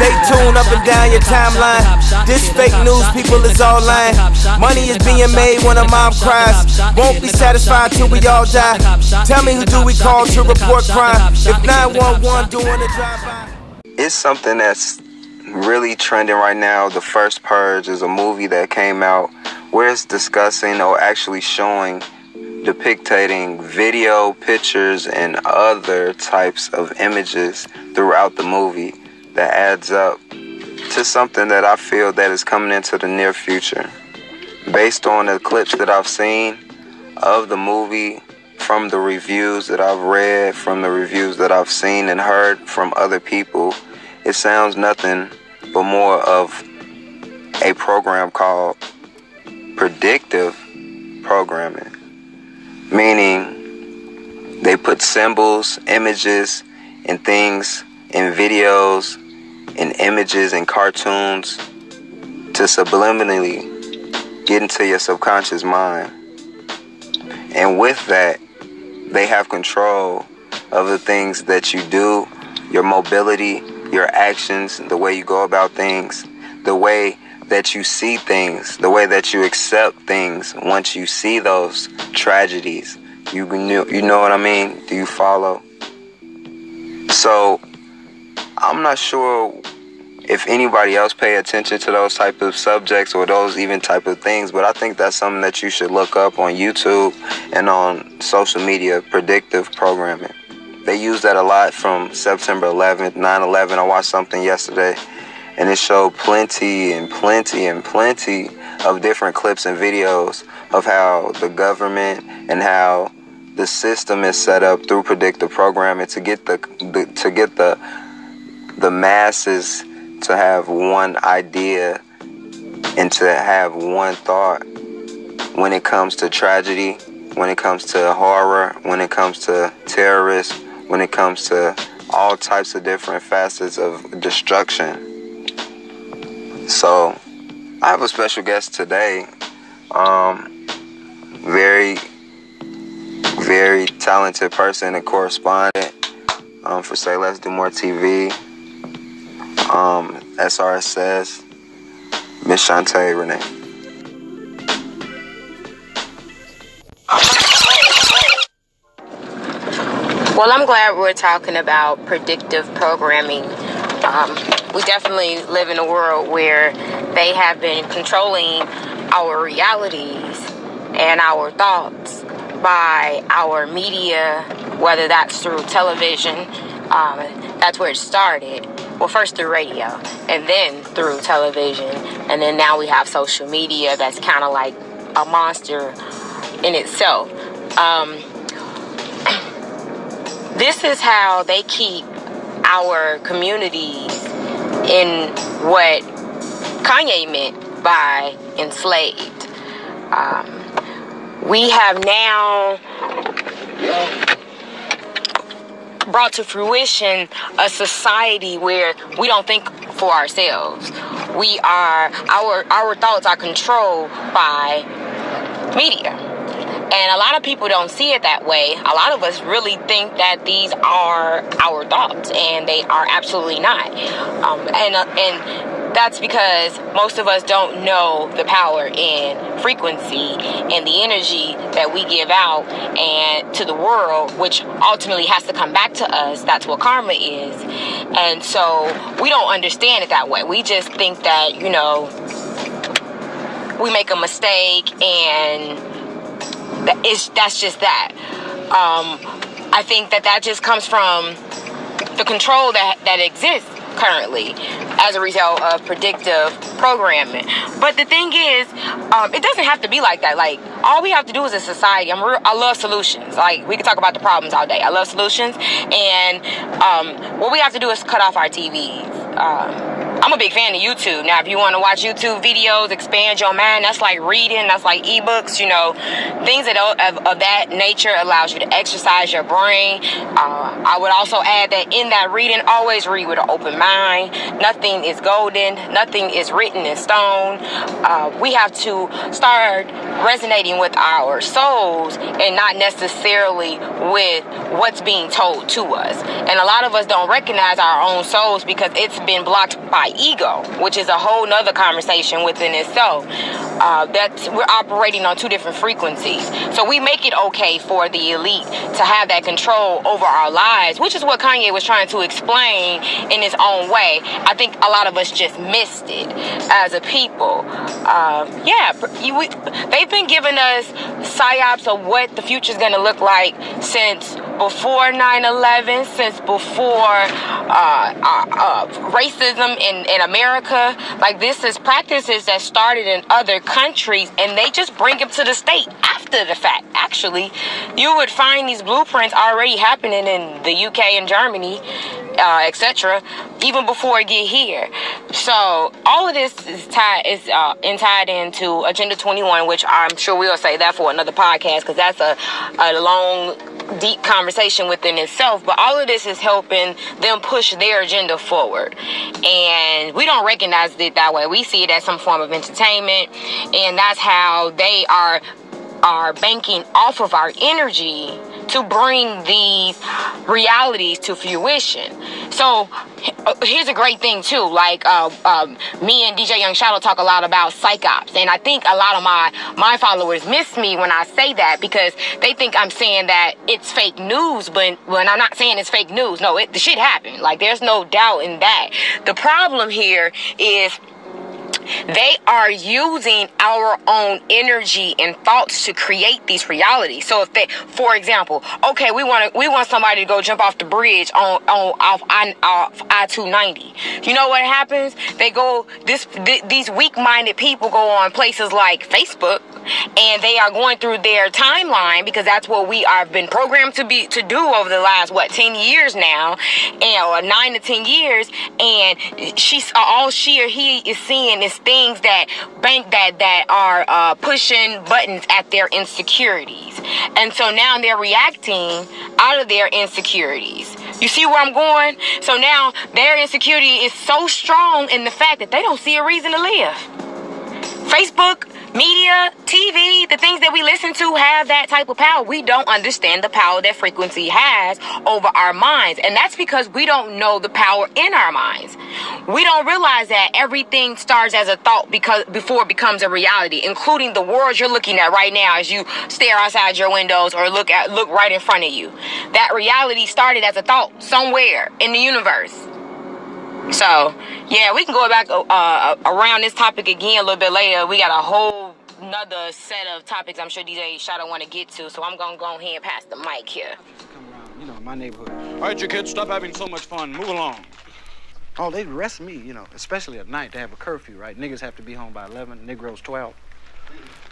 Stay tuned up and down your timeline. This fake news, people is all lying. Money is being made when a mom cries. Won't be satisfied till we all die. Tell me, who do we call to report crime? If 911 doing a drive-by. It's something that's really trending right now. The First Purge is a movie that came out where it's discussing or actually showing, depicting video, pictures, and other types of images throughout the movie that adds up to something that I feel that is coming into the near future. Based on the clips that I've seen of the movie, from the reviews that I've read, from the reviews that I've seen and heard from other people, it sounds nothing but more of a program called predictive programming. Meaning they put symbols, images, and things in videos, in images and cartoons to subliminally get into your subconscious mind. And with that, they have control of the things that you do, your mobility, your actions, the way you go about things, the way that you see things, the way that you accept things once you see those tragedies. You know what I mean? Do you follow? So, I'm not sure if anybody else pay attention to those type of subjects or those even type of things, but I think that's something that you should look up on YouTube and on social media, predictive programming. They use that a lot from September 11th, 9/11. I watched something yesterday, and it showed plenty of different clips and videos of how the government and how the system is set up through predictive programming to get the masses to have one idea and to have one thought when it comes to tragedy, when it comes to horror, when it comes to terrorists, when it comes to all types of different facets of destruction. So, I have a special guest today. Very, very talented person and correspondent for Say Let's Do More TV. SRS says, Miss Shantae Renee. Well, I'm glad we're talking about predictive programming. We definitely live in a world where they have been controlling our realities and our thoughts by our media, whether that's through television. That's where it started. Well, first through radio, and then through television, and then now we have social media that's kind of like a monster in itself. This is how they keep our communities in what Kanye meant by enslaved. We have now brought to fruition a society where we don't think for ourselves. Our thoughts are controlled by media. And a lot of people don't see it that way. A lot of us really think that these are our thoughts, and they are absolutely not. And that's because most of us don't know the power in frequency and the energy that we give out and to the world, which ultimately has to come back to us. That's what karma is. And so we don't understand it that way. We just think that, we make a mistake and that's just that. I think that just comes from the control that exists currently as a result of predictive programming. But the thing is, it doesn't have to be like that. Like, all we have to do as a society, I love solutions. Like, we can talk about the problems all day. I love solutions. And what we have to do is cut off our TVs. I'm a big fan of YouTube. Now, if you want to watch YouTube videos, expand your mind, that's like reading, that's like ebooks, you know, things of that nature allows you to exercise your brain. I would also add that in that reading, always read with an open mind. Nothing is golden. Nothing is written in stone. We have to start resonating with our souls and not necessarily with what's being told to us. And a lot of us don't recognize our own souls because it's been blocked by ego, which is a whole nother conversation within itself. That we're operating on two different frequencies. So we make it okay for the elite to have that control over our lives, which is what Kanye was trying to explain in his own way. I think a lot of us just missed it as a people. They've been giving us psyops of what the future is going to look like since before 9/11, since before racism in America. Like, this is practices that started in other countries, and they just bring them to the state after the fact. Actually, you would find these blueprints already happening in the UK and Germany, etc., even before it get here. So all of this is tied into Agenda 21, which I'm sure we'll say that for another podcast, because that's a long, deep conversation within itself. But all of this is helping them push their agenda forward, and we don't recognize it that way. We see it as some form of entertainment, and that's how they are banking off of our energy to bring these realities to fruition. So here's a great thing too. Like me and DJ Young Shadow talk a lot about psyops, and I think a lot of my followers miss me when I say that, because they think I'm saying that it's fake news, but when I'm not saying it's fake news. No, the shit happened. Like, there's no doubt in that. The problem here is they are using our own energy and thoughts to create these realities. So if they, for example, okay, we want somebody to go jump off the bridge off I-290. You know what happens? They go, these weak-minded people go on places like Facebook, and they are going through their timeline, because that's what we have been programmed to do over the last 10 years now, or 9 to 10 years, and all she or he is seeing is things that are pushing buttons at their insecurities, and so now they're reacting out of their insecurities. You see where I'm going? So now their insecurity is so strong in the fact that they don't see a reason to live. Facebook, media, TV, the things that we listen to have that type of power. We don't understand the power that frequency has over our minds. And that's because we don't know the power in our minds. We don't realize that everything starts as a thought before it becomes a reality, including the world you're looking at right now as you stare outside your windows or look right in front of you. That reality started as a thought somewhere in the universe. So, yeah, we can go back around this topic again a little bit later. We got a whole another set of topics I'm sure DJ Shadow want to get to, so I'm going to go ahead and pass the mic here. Come around, my neighborhood. All right, you kids, stop having so much fun. Move along. Oh, they'd arrest me, especially at night. They have a curfew, right? Niggas have to be home by 11, Negroes 12.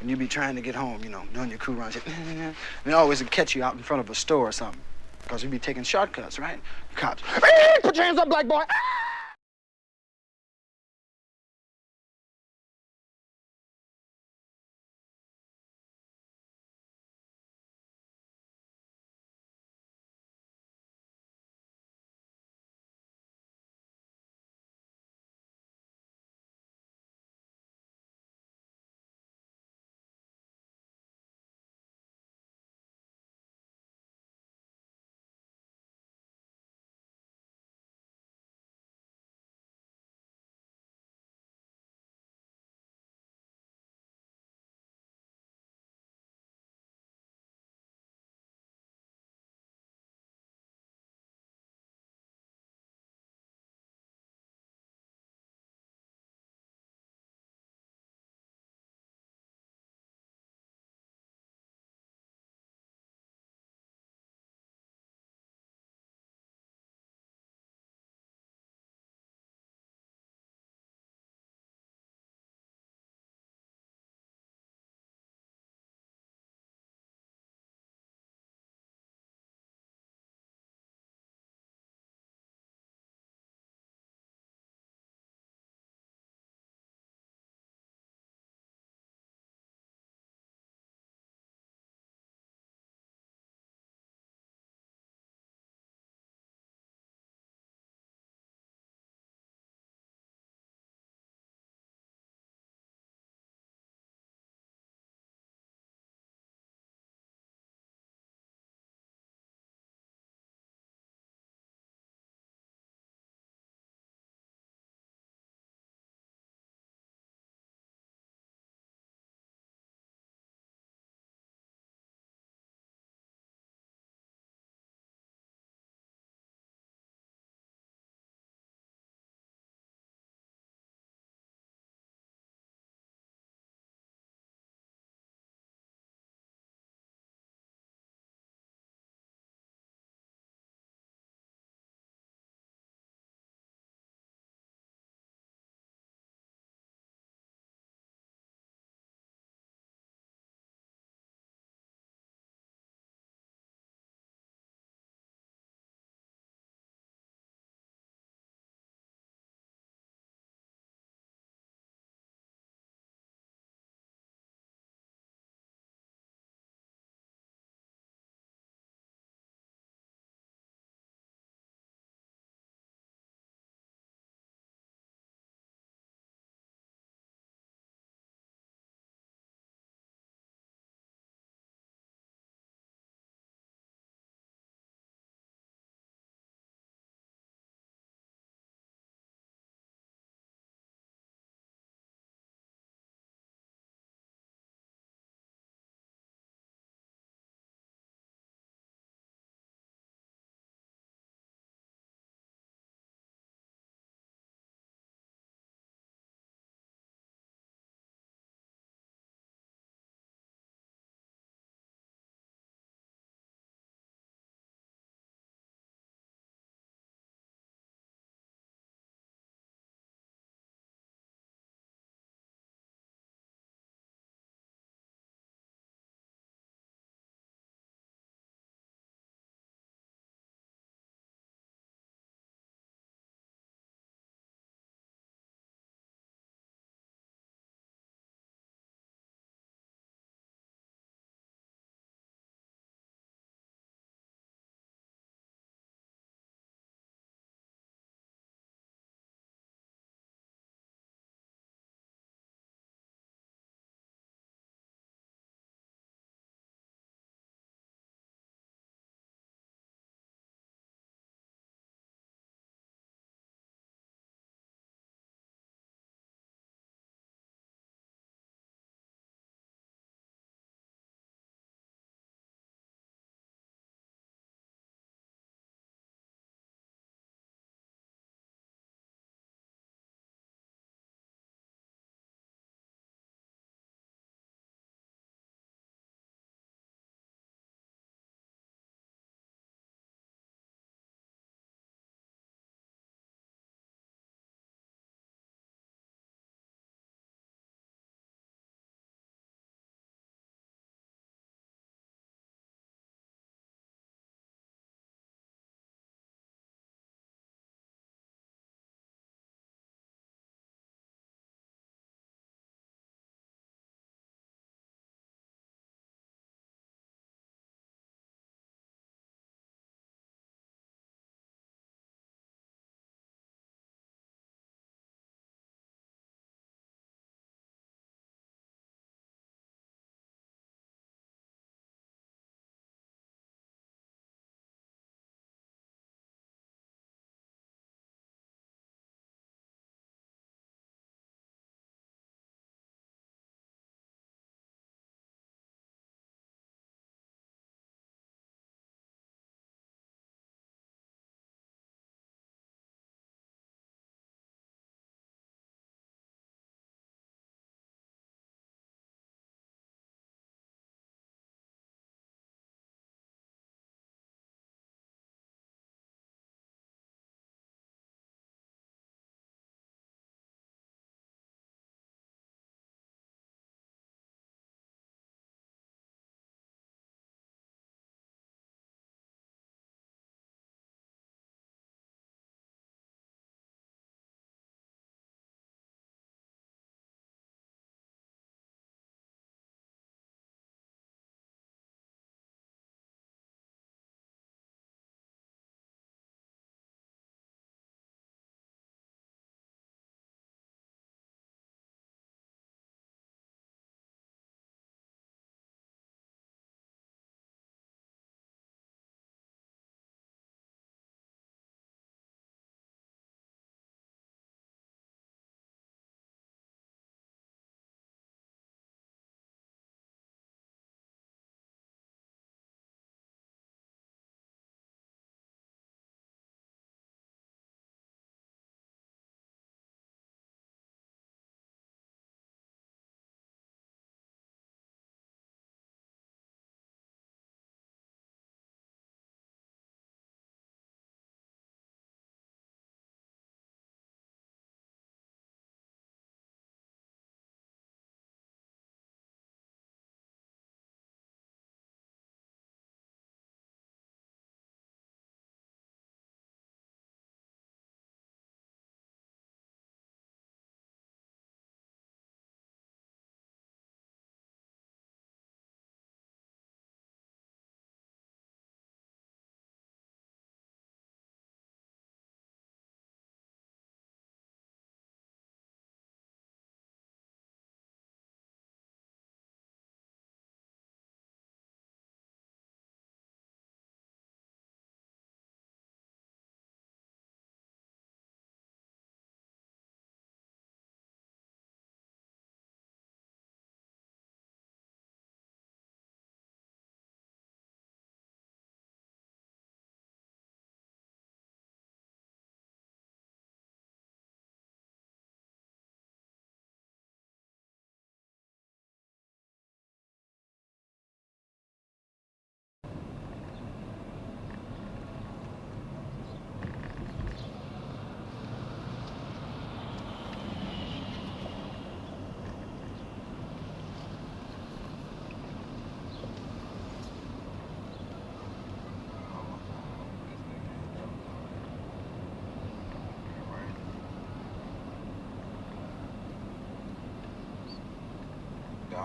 And you be trying to get home, doing your crew runs. And they always catch you out in front of a store or something, because you be taking shortcuts, right? Cops, hey, put your hands up, black boy.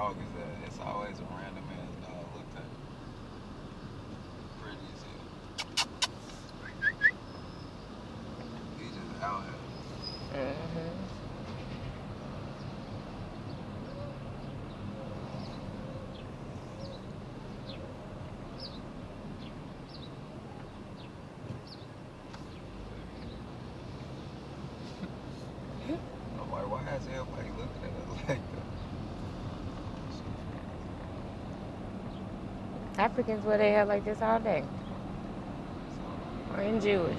dog is that? It's always a random ass dog. Look at it. Pretty as hell. He just out here. I'm like, why is everybody looking at us like that? Africans wear their hair like this all day. Or in Jewish.